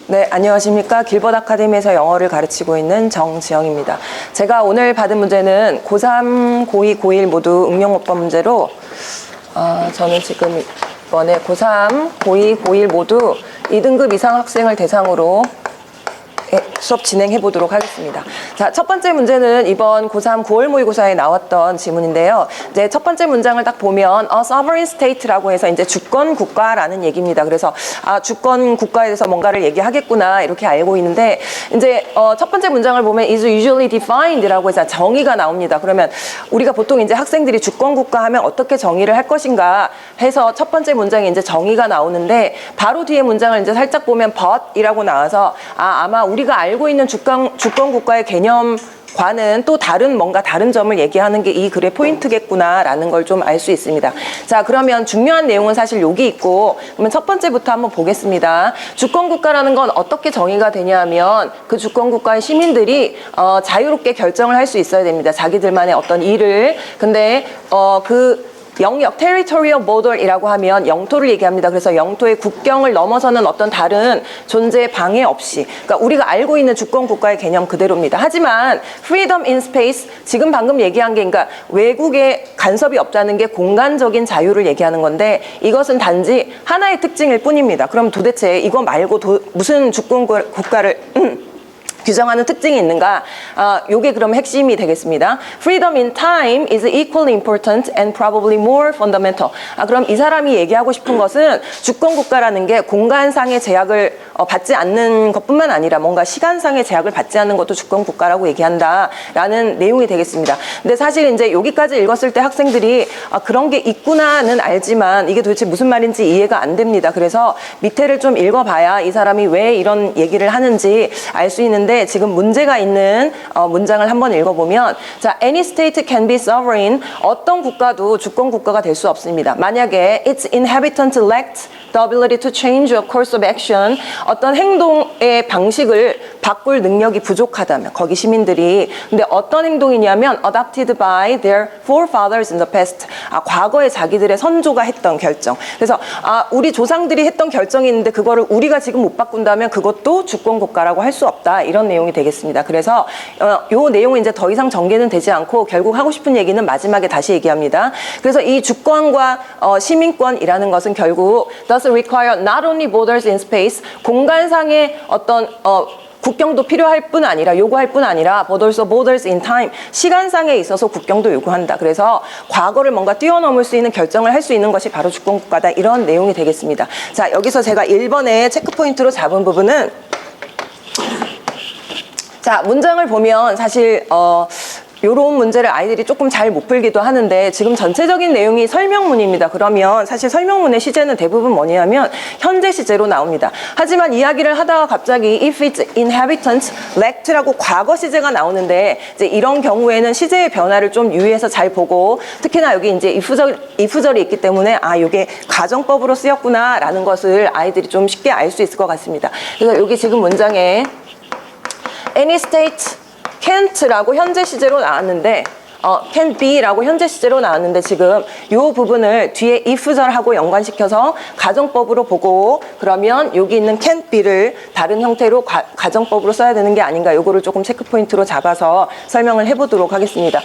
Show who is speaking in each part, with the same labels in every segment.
Speaker 1: 네, 안녕하십니까. 길벗 아카데미에서 영어를 가르치고 있는 정지영입니다. 제가 오늘 받은 문제는 고3, 고2, 고1 모두 응용어법 문제로 저는 지금 이번에 고3, 고2, 고1 모두 2등급 이상 학생을 대상으로 수업 진행해 보도록 하겠습니다. 자, 첫 번째 문제는 이번 고3 9월 모의고사에 나왔던 지문인데요. 이제 첫 번째 문장을 딱 보면 sovereign state라고 해서 이제 주권 국가라는 얘기입니다. 그래서 주권 국가에 대해서 뭔가를 얘기하겠구나 이렇게 알고 있는데 이제 첫 번째 문장을 보면 is usually defined라고 해서 정의가 나옵니다. 그러면 우리가 보통 이제 학생들이 주권 국가 하면 어떻게 정의를 할 것인가 해서 첫 번째 문장에 이제 정의가 나오는데 바로 뒤에 문장을 이제 살짝 보면 but이라고 나와서 아마 우리가 알고 있는 주권 국가의 개념과는 또 뭔가 다른 점을 얘기하는 게 이 글의 포인트겠구나라는 걸 좀 알 수 있습니다. 자, 그러면 중요한 내용은 사실 여기 있고, 그러면 첫 번째부터 한번 보겠습니다. 주권 국가라는 건 어떻게 정의가 되냐면 그 주권 국가의 시민들이 자유롭게 결정을 할 수 있어야 됩니다. 자기들만의 어떤 일을. 근데 그 영역, territorial border이라고 하면 영토를 얘기합니다. 그래서 영토의 국경을 넘어서는 어떤 다른 존재의 방해 없이, 그러니까 우리가 알고 있는 주권 국가의 개념 그대로입니다. 하지만 freedom in space, 지금 방금 얘기한 게, 그러니까 외국에 간섭이 없다는 게 공간적인 자유를 얘기하는 건데 이것은 단지 하나의 특징일 뿐입니다. 그럼 도대체 이거 말고 무슨 주권 국가를 규정하는 특징이 있는가? 요게 그럼 핵심이 되겠습니다. Freedom in time is equally important and probably more fundamental. 그럼 이 사람이 얘기하고 싶은 것은 주권 국가라는 게 공간상의 제약을 받지 않는 것뿐만 아니라 뭔가 시간상의 제약을 받지 않는 것도 주권 국가라고 얘기한다라는 내용이 되겠습니다. 근데 사실 이제 여기까지 읽었을 때 학생들이 그런 게 있구나는 알지만 이게 도대체 무슨 말인지 이해가 안 됩니다. 그래서 밑에를 좀 읽어봐야 이 사람이 왜 이런 얘기를 하는지 알 수 있는데, 지금 문제가 있는 문장을 한번 읽어보면, 자, any state can be sovereign. 어떤 국가도 주권 국가가 될 수 없습니다. 만약에 its inhabitants lacked the ability to change a course of action, 어떤 행동의 방식을 바꿀 능력이 부족하다면, 거기 시민들이, 근데 어떤 행동이냐면 adopted by their forefathers in the past, 과거에 자기들의 선조가 했던 결정. 그래서 우리 조상들이 했던 결정이 있는데 그거를 우리가 지금 못 바꾼다면 그것도 주권 국가라고 할 수 없다, 이런 내용이 되겠습니다. 그래서 요 내용은 이제 더 이상 전개는 되지 않고 결국 하고 싶은 얘기는 마지막에 다시 얘기합니다. 그래서 이 주권과 시민권이라는 것은 결국 does require not only borders in space, 공간상의 어떤 국경도 필요할 뿐 아니라, 요구할 뿐 아니라 but also borders in time, 시간상에 있어서 국경도 요구한다. 그래서 과거를 뭔가 뛰어넘을 수 있는 결정을 할 수 있는 것이 바로 주권 국가다, 이런 내용이 되겠습니다. 자, 여기서 제가 1번에 체크포인트로 잡은 부분은, 자, 문장을 보면 사실 요런 문제를 아이들이 조금 잘 못 풀기도 하는데, 지금 전체적인 내용이 설명문입니다. 그러면 사실 설명문의 시제는 대부분 뭐냐면 현재 시제로 나옵니다. 하지만 이야기를 하다가 갑자기 if its inhabitants lacked라고 과거 시제가 나오는데, 이제 이런 경우에는 시제의 변화를 좀 유의해서 잘 보고, 특히나 여기 이제 if절이 있기 때문에 요게 가정법으로 쓰였구나라는 것을 아이들이 좀 쉽게 알 수 있을 것 같습니다. 그래서 여기 지금 문장에 any state can't라고 현재 시제로 나왔는데, can be라고 현재 시제로 나왔는데, 지금 이 부분을 뒤에 if절하고 연관시켜서 가정법으로 보고, 그러면 여기 있는 can't be를 다른 형태로 가정법으로 써야 되는 게 아닌가, 요거를 조금 체크포인트로 잡아서 설명을 해보도록 하겠습니다.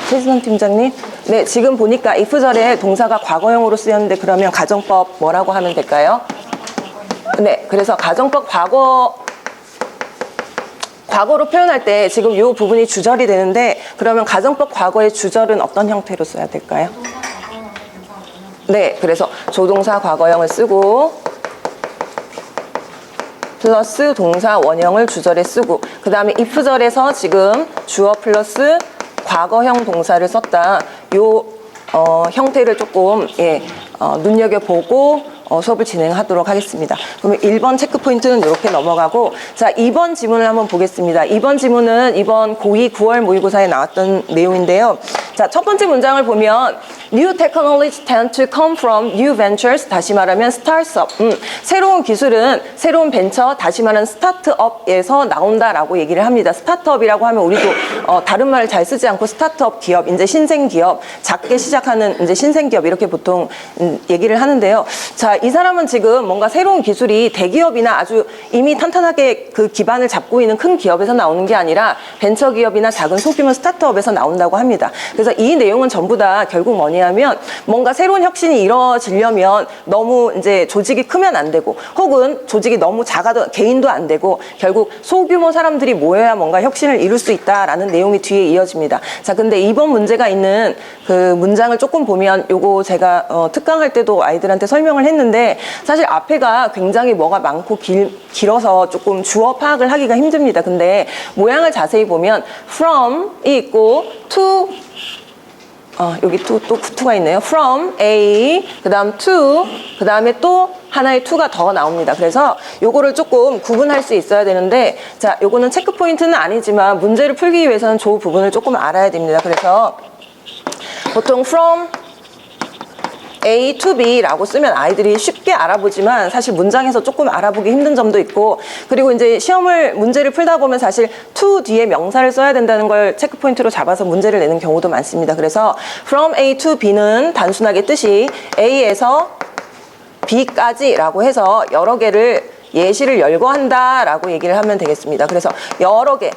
Speaker 1: 최진선 팀장님, 네, 지금 보니까 if절에 동사가 과거형으로 쓰였는데, 그러면 가정법 뭐라고 하면 될까요? 네, 그래서 가정법 과거로 표현할 때 지금 이 부분이 주절이 되는데, 그러면 가정법 과거의 주절은 어떤 형태로 써야 될까요? 네, 그래서 조동사 과거형을 쓰고 플러스 동사 원형을 주절에 쓰고, 그 다음에 if절에서 지금 주어 플러스 과거형 동사를 썼다. 요 형태를 조금 눈여겨보고 수업을 진행하도록 하겠습니다. 그러면 1번 체크포인트는 이렇게 넘어가고, 자, 2번 지문을 한번 보겠습니다. 2번 지문은 이번 고2 9월 모의고사에 나왔던 내용인데요. 자, 첫 번째 문장을 보면 New technologies tend to come from new ventures. 다시 말하면 스타트업. 새로운 기술은 새로운 벤처, 다시 말하는 스타트업에서 나온다라고 얘기를 합니다. 스타트업이라고 하면 우리도 다른 말을 잘 쓰지 않고 스타트업 기업, 이제 신생 기업, 작게 시작하는 이제 신생 기업 이렇게 보통 얘기를 하는데요. 자, 이 사람은 지금 뭔가 새로운 기술이 대기업이나 아주 이미 탄탄하게 그 기반을 잡고 있는 큰 기업에서 나오는 게 아니라 벤처 기업이나 작은 소규모 스타트업에서 나온다고 합니다. 그래서 이 내용은 전부 다 결국 뭐냐면 뭔가 새로운 혁신이 이루어지려면 너무 이제 조직이 크면 안 되고 혹은 조직이 너무 작아도 개인도 안 되고 결국 소규모 사람들이 모여야 뭔가 혁신을 이룰 수 있다라는 내용이 뒤에 이어집니다. 자, 근데 이번 문제가 있는 그 문장을 조금 보면 요거 제가 특강할 때도 아이들한테 설명을 했는데 사실 앞에가 굉장히 뭐가 많고 길어서 조금 주어 파악을 하기가 힘듭니다. 근데 모양을 자세히 보면 from이 있고 to 여기 to가 있네요. From A, 그 다음 to, 그 다음에 또 하나의 to가 더 나옵니다. 그래서 요거를 조금 구분할 수 있어야 되는데, 자, 요거는 체크 포인트는 아니지만 문제를 풀기 위해서는 저 부분을 조금 알아야 됩니다. 그래서 보통 from A to B라고 쓰면 아이들이 쉽게 알아보지만 사실 문장에서 조금 알아보기 힘든 점도 있고 그리고 이제 문제를 풀다 보면 사실 to 뒤에 명사를 써야 된다는 걸 체크 포인트로 잡아서 문제를 내는 경우도 많습니다. 그래서 from A to B는 단순하게 뜻이 A에서 B까지라고 해서 여러 개를 예시를 열거한다라고 얘기를 하면 되겠습니다. 그래서 여러 개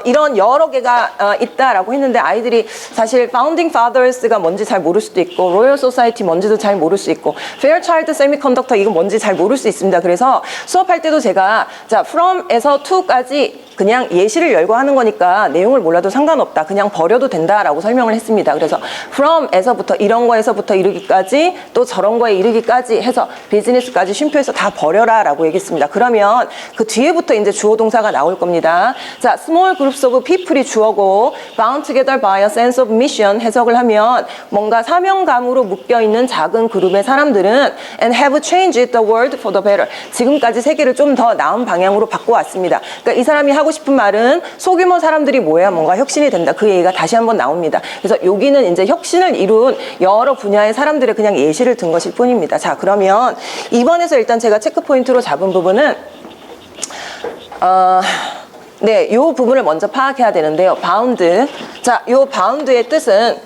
Speaker 1: 이런 여러 개가 있다라고 했는데 아이들이 사실 Founding Fathers가 뭔지 잘 모를 수도 있고 Royal Society 뭔지도 잘 모를 수 있고 Fairchild Semiconductor 이건 뭔지 잘 모를 수 있습니다. 그래서 수업할 때도 제가 자 from에서 to까지 그냥 예시를 열거하는 거니까 내용을 몰라도 상관없다. 그냥 버려도 된다라고 설명을 했습니다. 그래서 from에서부터 이런 거에서부터 이르기까지 또 저런 거에 이르기까지 해서 비즈니스까지 쉼표해서 다 버려라라고 얘기했습니다. 그러면 그 뒤에부터 이제 주어 동사가 나올 겁니다. 자, small groups of people이 주어고 bound together by a sense of mission 해석을 하면 뭔가 사명감으로 묶여있는 작은 그룹의 사람들은 and have changed the world for the better. 지금까지 세계를 좀 더 나은 방향으로 바꿔왔습니다. 그러니까 이 사람이 하고 싶은 말은 소규모 사람들이 모여야 뭔가 혁신이 된다. 그 얘기가 다시 한번 나옵니다. 그래서 여기는 이제 혁신을 이룬 여러 분야의 사람들의 그냥 예시를 든 것일 뿐입니다. 자, 그러면 이번에서 일단 제가 체크 포인트로 잡은 부분은 네, 요 부분을 먼저 파악해야 되는데요. 바운드. 자, 요 바운드의 뜻은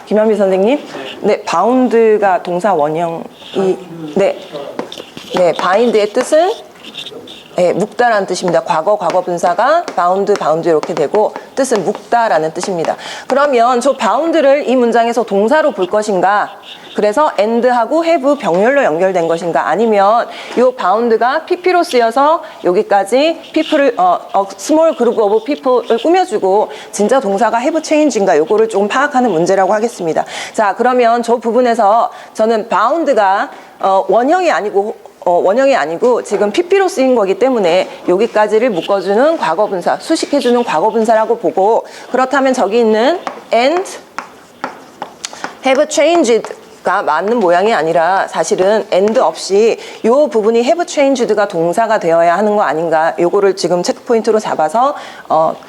Speaker 1: 김현미 선생님. 네, 바운드가 동사 원형이 네, 바인드의 뜻은 네, 묶다라는 뜻입니다. 과거 분사가 바운드 이렇게 되고 뜻은 묶다라는 뜻입니다. 그러면 저 바운드를 이 문장에서 동사로 볼 것인가? 그래서 and하고 have 병렬로 연결된 것인가? 아니면 이 바운드가 pp로 쓰여서 여기까지 people을 small group of people을 꾸며주고 진짜 동사가 have change인가? 요거를 조금 파악하는 문제라고 하겠습니다. 자, 그러면 저 부분에서 저는 바운드가 원형이 아니고 지금 pp로 쓰인 거기 때문에 여기까지를 묶어주는 과거분사, 수식해주는 과거분사라고 보고 그렇다면 저기 있는 and have changed가 맞는 모양이 아니라 사실은 and 없이 이 부분이 have changed가 동사가 되어야 하는 거 아닌가 요거를 지금 체크 포인트로 잡아서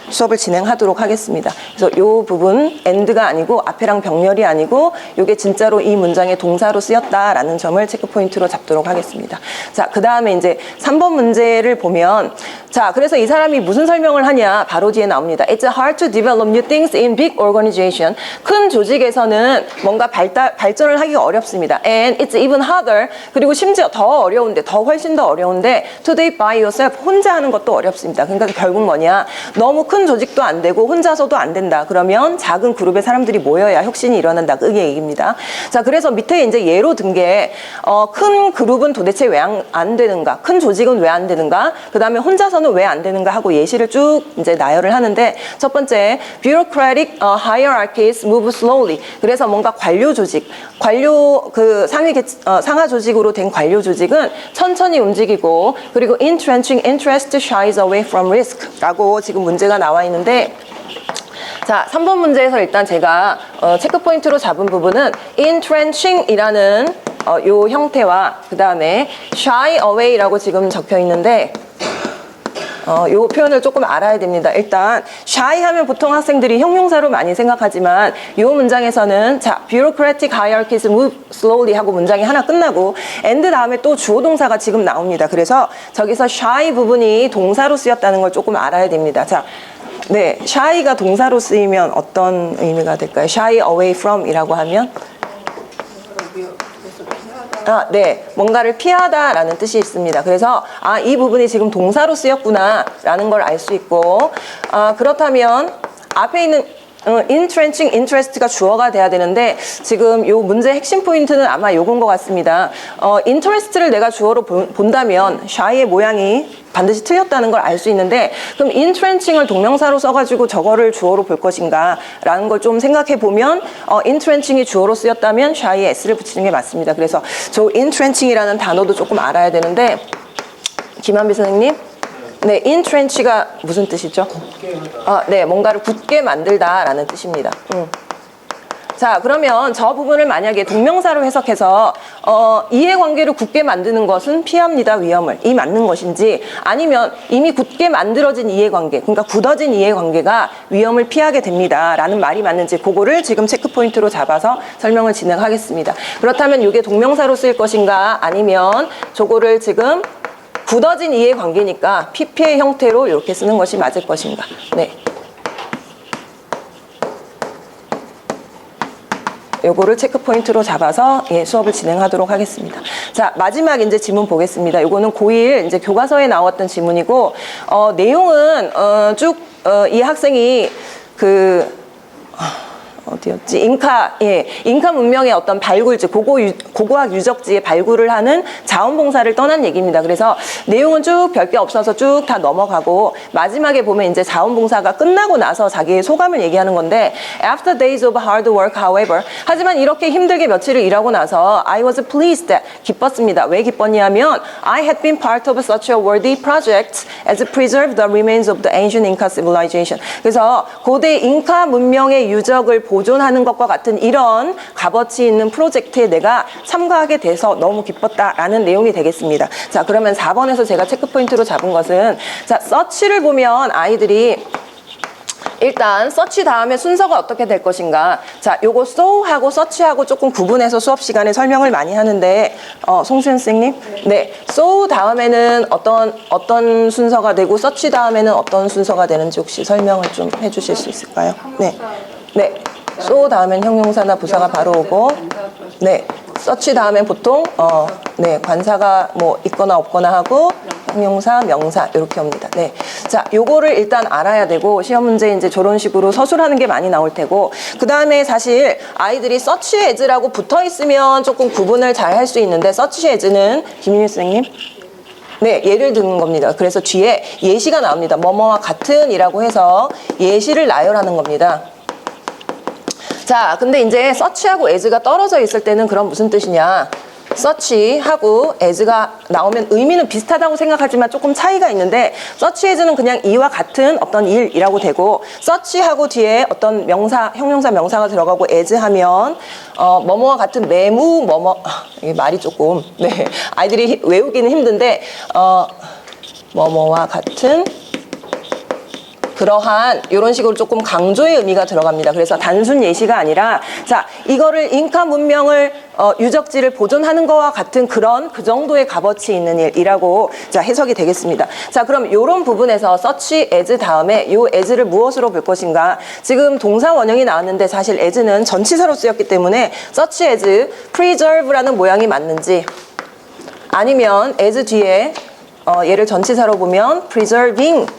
Speaker 1: 수업을 진행하도록 하겠습니다. 그래서 이 부분 and가 아니고 앞에랑 병렬이 아니고 이게 진짜로 이 문장의 동사로 쓰였다라는 점을 체크 포인트로 잡도록 하겠습니다. 자, 그 다음에 이제 3번 문제를 보면 자, 그래서 이 사람이 무슨 설명을 하냐 바로 뒤에 나옵니다. It's hard to develop new things in big organization. 큰 조직에서는 뭔가 발전을 하기가 어렵습니다. And it's even harder. 그리고 심지어 훨씬 더 어려운데 to do it by yourself. 혼자 하는 것도 어렵습니다. 그러니까 결국 뭐냐? 너무 큰 조직도 안 되고 혼자서도 안 된다. 그러면 작은 그룹의 사람들이 모여야 혁신이 일어난다. 그게 얘기입니다. 자, 그래서 밑에 이제 예로 든 게 큰 그룹은 도대체 왜 안 되는가? 큰 조직은 왜 안 되는가? 그 다음에 혼자서는 왜 안 되는가 하고 예시를 쭉 이제 나열을 하는데 첫 번째 bureaucratic hierarchies move slowly. 그래서 뭔가 관료 그 상하 조직으로 된 관료 조직은 천천히 움직이고 그리고 entrenching interest shies away from risk라고 지금 문제가 나와 있는데 자, 3번 문제에서 일단 제가 체크 포인트로 잡은 부분은 entrenching이라는 요 형태와 그 다음에 shy away라고 지금 적혀 있는데 요 표현을 조금 알아야 됩니다. 일단 shy 하면 보통 학생들이 형용사로 많이 생각하지만 요 문장에서는 자, bureaucratic hierarchies move slowly 하고 문장이 하나 끝나고 and 다음에 또 주어 동사가 지금 나옵니다. 그래서 저기서 shy 부분이 동사로 쓰였다는 걸 조금 알아야 됩니다. 자, 네, shy가 동사로 쓰이면 어떤 의미가 될까요? shy away from 이라고 하면 네, 뭔가를 피하다라는 뜻이 있습니다. 그래서 이 부분이 지금 동사로 쓰였구나라는 걸 알 수 있고 그렇다면 앞에 있는 entrenching interest가 주어가 돼야 되는데 지금 요 문제 핵심 포인트는 아마 요건 것 같습니다. interest를 내가 주어로 본다면 shy의 모양이 반드시 틀렸다는 걸 알 수 있는데 그럼 entrenching을 동명사로 써가지고 저거를 주어로 볼 것인가 라는 걸 좀 생각해 보면 entrenching이 주어로 쓰였다면 shy에 s를 붙이는 게 맞습니다. 그래서 저 entrenching이라는 단어도 조금 알아야 되는데 김한비 선생님 네, entrench가 무슨 뜻이죠? 네, 뭔가를 굳게 만들다라는 뜻입니다. 자, 그러면 저 부분을 만약에 동명사로 해석해서 이해관계를 굳게 만드는 것은 피합니다, 위험을. 이 맞는 것인지 아니면 이미 굳게 만들어진 이해관계, 그러니까 굳어진 이해관계가 위험을 피하게 됩니다 라는 말이 맞는지 그거를 지금 체크포인트로 잡아서 설명을 진행하겠습니다. 그렇다면 이게 동명사로 쓰일 것인가 아니면 저거를 지금 굳어진 이해관계니까 PP의 형태로 이렇게 쓰는 것이 맞을 것인가. 네. 요거를 체크포인트로 잡아서 수업을 진행하도록 하겠습니다. 자, 마지막 이제 지문 보겠습니다. 요거는 고1 이제 교과서에 나왔던 지문이고, 내용은, 쭉, 이 학생이 어디였지? 잉카 문명의 어떤 발굴지, 고고학 유적지의 발굴을 하는 자원봉사를 떠난 얘기입니다. 그래서 내용은 쭉 별게 없어서 쭉 다 넘어가고 마지막에 보면 이제 자원봉사가 끝나고 나서 자기의 소감을 얘기하는 건데 After days of hard work, however, 하지만 이렇게 힘들게 며칠을 일하고 나서 I was pleased, 기뻤습니다. 왜 기뻤냐면 I had been part of such a worthy project as preserve the remains of the ancient Inca civilization. 그래서 고대 잉카 문명의 유적을 보존하는 것과 같은 이런 값어치 있는 프로젝트에 내가 참가하게 돼서 너무 기뻤다라는 내용이 되겠습니다. 자, 그러면 4번에서 제가 체크포인트로 잡은 것은 자, 서치를 보면 아이들이 일단 서치 다음에 순서가 어떻게 될 것인가. 자, 요거 so하고 서치하고 조금 구분해서 수업 시간에 설명을 많이 하는데 송수연 선생님? 네. so 다음에는 어떤 순서가 되고 서치 다음에는 어떤 순서가 되는지 혹시 설명을 좀 해주실 수 있을까요? 네. 네. so 다음엔 형용사나 부사가 바로 오고 네. 서치 다음엔 보통 네, 관사가 뭐 있거나 없거나 하고 형용사, 명사 이렇게 옵니다. 네. 자, 요거를 일단 알아야 되고 시험 문제 이제 저런 식으로 서술하는 게 많이 나올 테고 그다음에 사실 아이들이 서치 as라고 붙어 있으면 조금 구분을 잘 할 수 있는데 서치 as는 김윤희 선생님 네, 예를 드는 겁니다. 그래서 뒤에 예시가 나옵니다. 뭐뭐와 같은이라고 해서 예시를 나열하는 겁니다. 자, 근데 이제 서치하고 as가 떨어져 있을 때는 그럼 무슨 뜻이냐? 서치하고 as가 나오면 의미는 비슷하다고 생각하지만 조금 차이가 있는데 서치 as는 그냥 이와 같은 어떤 일이라고 되고 서치하고 뒤에 어떤 명사, 형용사 명사가 들어가고 as 하면 뭐뭐와 같은 매무 뭐뭐 이게 말이 조금 네 아이들이 외우기는 힘든데 뭐뭐와 같은 그러한 이런 식으로 조금 강조의 의미가 들어갑니다. 그래서 단순 예시가 아니라 자 이거를 잉카 문명을 유적지를 보존하는 것과 같은 그 정도의 값어치 있는 일이라고 자 해석이 되겠습니다. 자 그럼 이런 부분에서 search as 다음에 이 as를 무엇으로 볼 것인가? 지금 동사 원형이 나왔는데 사실 as는 전치사로 쓰였기 때문에 search as preserve라는 모양이 맞는지 아니면 as 뒤에 얘를 전치사로 보면 preserving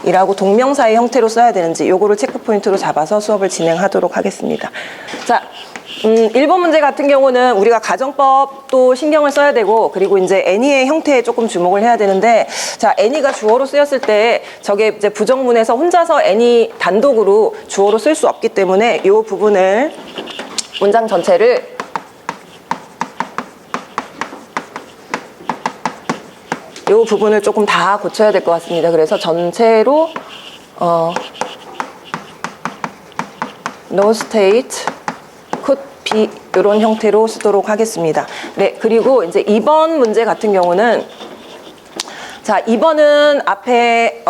Speaker 1: 이라고 동명사의 형태로 써야 되는지 요거를 체크포인트로 잡아서 수업을 진행하도록 하겠습니다. 자, 1번 문제 같은 경우는 우리가 가정법도 신경을 써야 되고 그리고 이제 any의 형태에 조금 주목을 해야 되는데 자, any가 주어로 쓰였을 때 저게 이제 부정문에서 혼자서 any 단독으로 주어로 쓸 수 없기 때문에 요 부분을 문장 전체를 이 부분을 조금 다 고쳐야 될 것 같습니다. 그래서 전체로 no state could be 이런 형태로 쓰도록 하겠습니다. 네, 그리고 이제 2번 문제 같은 경우는 자, 2번은 앞에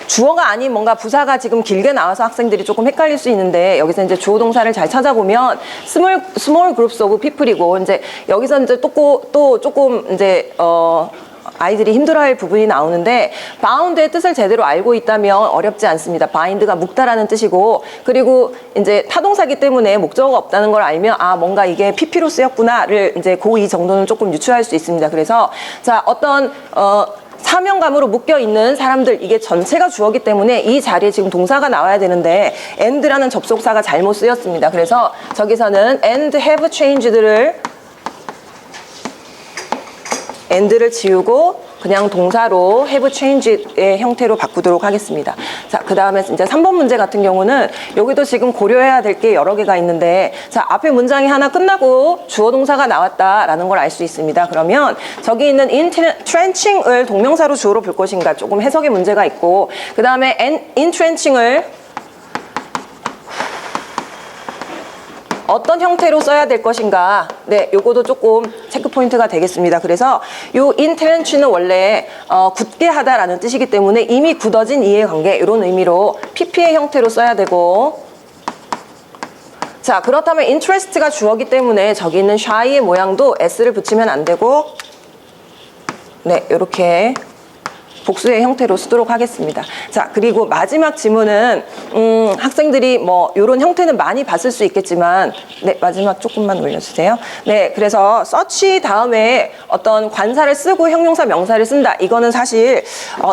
Speaker 1: 주어가 아닌 뭔가 부사가 지금 길게 나와서 학생들이 조금 헷갈릴 수 있는데, 여기서 이제 주어 동사를 잘 찾아보면 small groups of people이고, 이제 여기서 이제 또 조금 이제 아이들이 힘들어할 부분이 나오는데, bound의 뜻을 제대로 알고 있다면 어렵지 않습니다. bind가 묶다라는 뜻이고, 그리고 이제 타동사기 때문에 목적어가 없다는 걸 알면 뭔가 이게 PP로 쓰였구나를 이제 고2 정도는 조금 유추할 수 있습니다. 그래서 자, 어떤 사명감으로 묶여 있는 사람들, 이게 전체가 주어기 때문에 이 자리에 지금 동사가 나와야 되는데 and라는 접속사가 잘못 쓰였습니다. 그래서 저기서는 and have changed를 and를 지우고 그냥 동사로 have changed의 형태로 바꾸도록 하겠습니다. 자, 그 다음에 이제 3번 문제 같은 경우는 여기도 지금 고려해야 될 게 여러 개가 있는데, 자, 앞에 문장이 하나 끝나고 주어 동사가 나왔다라는 걸 알 수 있습니다. 그러면 저기 있는 entrenching을 동명사로 주어로 볼 것인가, 조금 해석에 문제가 있고, 그 다음에 entrenching을 어떤 형태로 써야 될 것인가, 네, 요거도 조금 체크 포인트가 되겠습니다. 그래서 요 entrench는 원래 굳게 하다라는 뜻이기 때문에 이미 굳어진 이해관계, 이런 의미로 PP의 형태로 써야 되고, 자, 그렇다면 interest가 주어기 때문에 저기 있는 shy의 모양도 s를 붙이면 안 되고, 네, 요렇게 복수의 형태로 쓰도록 하겠습니다. 자, 그리고 마지막 지문은 학생들이 뭐 이런 형태는 많이 봤을 수 있겠지만, 네, 마지막 조금만 올려주세요. 네, 그래서 search 다음에 어떤 관사를 쓰고 형용사 명사를 쓴다, 이거는 사실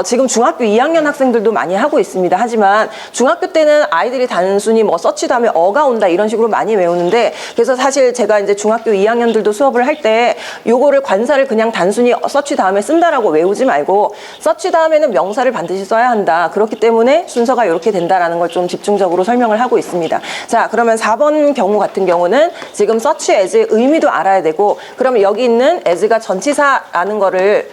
Speaker 1: 지금 중학교 2학년 학생들도 많이 하고 있습니다. 하지만 중학교 때는 아이들이 단순히 뭐 search 다음에 어가 온다 이런 식으로 많이 외우는데, 그래서 사실 제가 이제 중학교 2학년들도 수업을 할 때 요거를 관사를 그냥 단순히 search 다음에 쓴다라고 외우지 말고 search 다음에는 명사를 반드시 써야 한다, 그렇기 때문에 순서가 이렇게 된다라는 걸 좀 집중적으로 설명을 하고 있습니다. 자, 그러면 4번 경우 같은 경우는 지금 search as의 의미도 알아야 되고, 그러면 여기 있는 as가 전치사라는 거를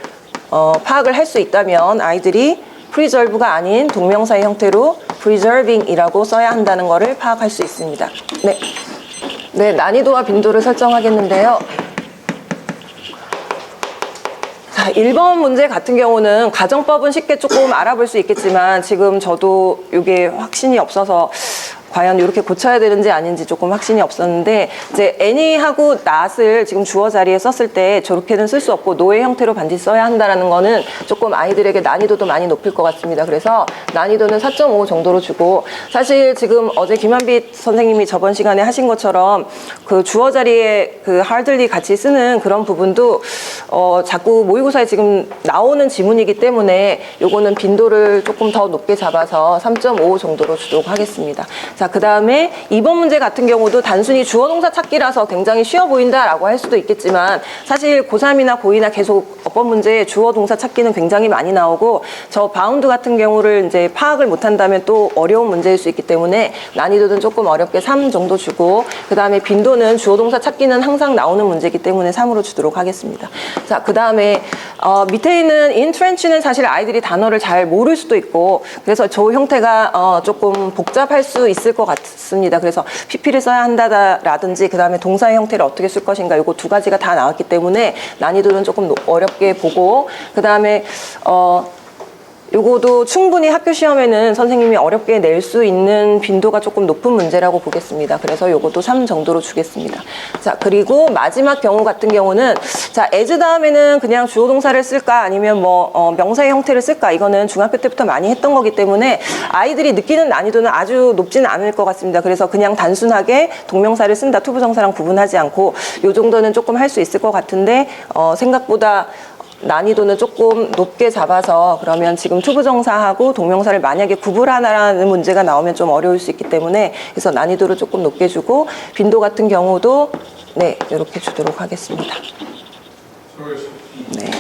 Speaker 1: 파악을 할 수 있다면 아이들이 preserve가 아닌 동명사의 형태로 preserving이라고 써야 한다는 거를 파악할 수 있습니다. 네, 네, 난이도와 빈도를 설정하겠는데요. 자, 1번 문제 같은 경우는 가정법은 쉽게 조금 알아볼 수 있겠지만, 지금 저도 이게 확신이 없어서 과연 이렇게 고쳐야 되는지 아닌지 조금 확신이 없었는데, 이제 any하고 not을 지금 주어 자리에 썼을 때 저렇게는 쓸 수 없고 no의 형태로 반드시 써야 한다는 거는 조금 아이들에게 난이도도 많이 높일 것 같습니다. 그래서 난이도는 4.5 정도로 주고, 사실 지금 어제 김한빛 선생님이 저번 시간에 하신 것처럼 그 주어 자리에 그 hardly 같이 쓰는 그런 부분도 자꾸 모의고사에 지금 나오는 지문이기 때문에 요거는 빈도를 조금 더 높게 잡아서 3.5 정도로 주도록 하겠습니다. 자, 그 다음에 2번 문제 같은 경우도 단순히 주어 동사 찾기라서 굉장히 쉬워 보인다라고 할 수도 있겠지만, 사실 고3이나 고2나 계속 어법 문제에 주어 동사 찾기는 굉장히 많이 나오고, 저 바운드 같은 경우를 이제 파악을 못한다면 또 어려운 문제일 수 있기 때문에 난이도는 조금 어렵게 3 정도 주고, 그 다음에 빈도는 주어 동사 찾기는 항상 나오는 문제이기 때문에 3으로 주도록 하겠습니다. 자, 그 다음에 밑에 있는 entrench는 사실 아이들이 단어를 잘 모를 수도 있고, 그래서 저 형태가 조금 복잡할 수 있을 것 같습니다. 그래서 PP를 써야 한다라든지, 그 다음에 동사의 형태를 어떻게 쓸 것인가, 요거 두 가지가 다 나왔기 때문에 난이도는 조금 어렵게 보고, 그 다음에 요거도 충분히 학교 시험에는 선생님이 어렵게 낼 수 있는 빈도가 조금 높은 문제라고 보겠습니다. 그래서 요것도 3 정도로 주겠습니다. 자, 그리고 마지막 경우 같은 경우는, 자, as 다음에는 그냥 주어 동사를 쓸까 아니면 뭐 명사의 형태를 쓸까, 이거는 중학교 때부터 많이 했던 거기 때문에 아이들이 느끼는 난이도는 아주 높지는 않을 것 같습니다. 그래서 그냥 단순하게 동명사를 쓴다, 투부정사랑 구분하지 않고 요 정도는 조금 할 수 있을 것 같은데, 생각보다 난이도는 조금 높게 잡아서, 그러면 지금 투부정사하고 동명사를 만약에 구분하라는 문제가 나오면 좀 어려울 수 있기 때문에, 그래서 난이도를 조금 높게 주고, 빈도 같은 경우도 네, 이렇게 주도록 하겠습니다. 네.